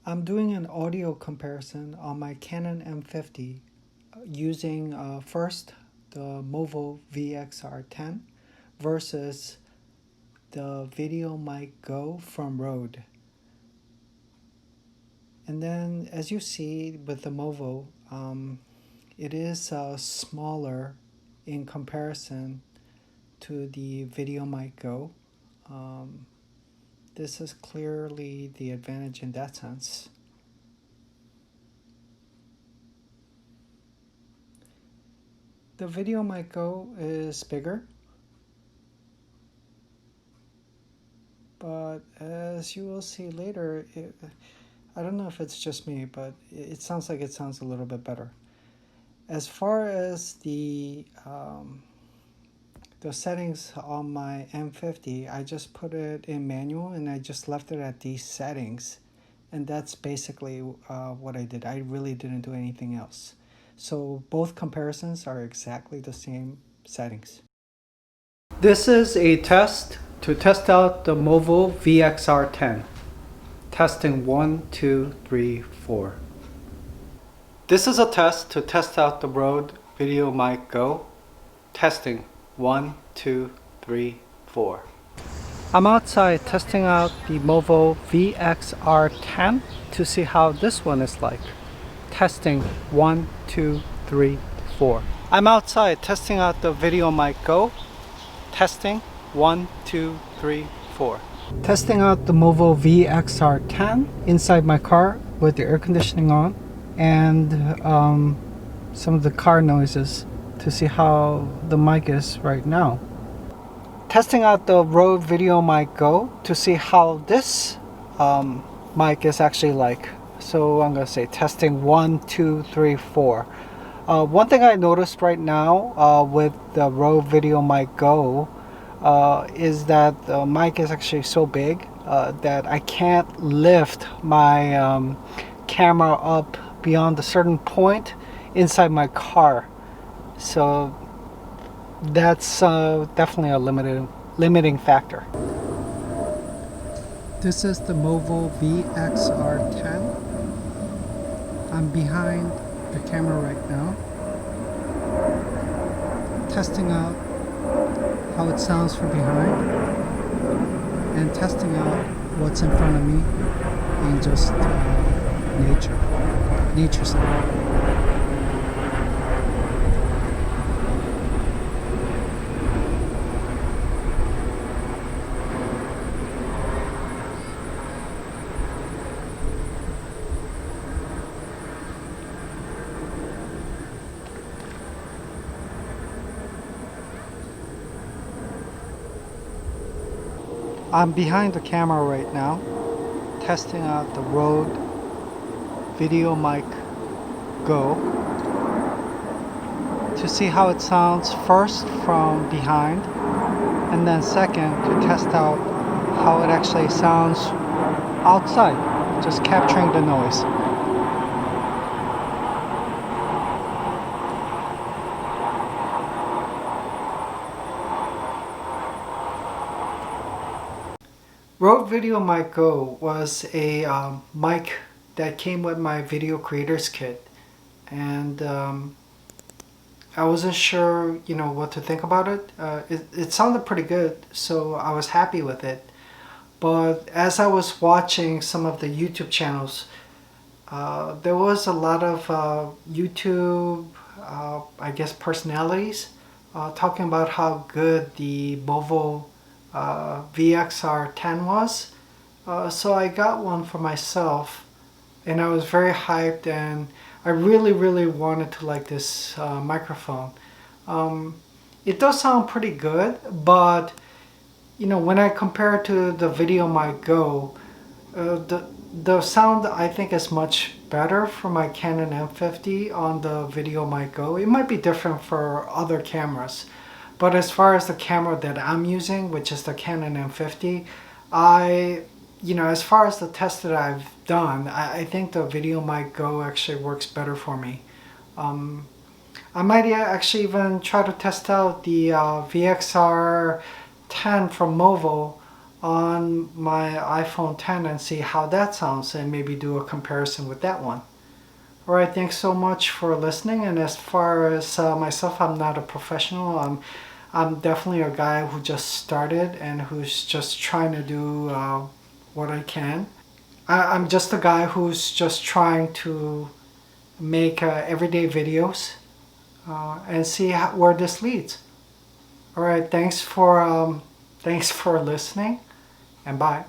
I'm doing an audio comparison on my Canon M50 using first the Movo VXR 10 versus the VideoMic Go from Rode. And then as you see with the Movo, it is smaller in comparison to the VideoMic Go. This is clearly the advantage in that sense. The VideoMic Go is bigger, but as you will see later, I don't know if it's just me, but it sounds like it sounds a little bit better. As far as the settings on my M50, I just put it in manual and I just left it at these settings. And that's basically what I did. I really didn't do anything else. So both comparisons are exactly the same settings. This is a test to test out the Movo VXR 10. Testing 1, 2, 3, 4. This is a test to test out the Rode VideoMic Go. Testing 1, 2, 3, 4. I'm outside testing out the Movo VXR 10 to see how this one is like. Testing 1, 2, 3, 4. I'm outside testing out the VideoMic Go. Testing 1, 2, 3, 4. Testing out the Movo VXR 10 inside my car with the air conditioning on and some of the car noises to see how the mic is right now. Testing out the Rode VideoMic Go to see how this mic is actually like. So I'm going to say testing 1, 2, 3, 4. One thing I noticed right now with the Rode VideoMic Go is that the mic is actually so big that I can't lift my camera up beyond a certain point inside my car. So that's definitely a limiting factor. This is the Movo VXR 10. I'm behind the camera right now, testing out how it sounds from behind and testing out what's in front of me in just nature sound. I'm behind the camera right now, testing out the Rode VideoMic Go to see how it sounds first from behind, and then second to test out how it actually sounds outside, just capturing the noise. Rode VideoMic Go was a mic that came with my video creators kit, and I wasn't sure, what to think about it. It sounded pretty good, so I was happy with it. But as I was watching some of the YouTube channels, there was a lot of YouTube, I guess, personalities talking about how good the Movo VXR 10 was. So I got one for myself and I was very hyped, and I really wanted to like this microphone. It does sound pretty good, but when I compare it to the VideoMic Go, the sound I think is much better for my Canon M50 on the VideoMic Go. It might be different for other cameras, but as far as the camera that I'm using, which is the Canon M50, as far as the test that I've done, I think the VideoMic Go actually works better for me. I might actually even try to test out the VXR 10 from Movo on my iPhone 10 and see how that sounds and maybe do a comparison with that one. Alright, thanks so much for listening. And as far as myself, I'm not a professional. I'm definitely a guy who just started and who's just trying to do what I can. I'm just a guy who's just trying to make everyday videos and see where this leads. All right, thanks for listening, and bye.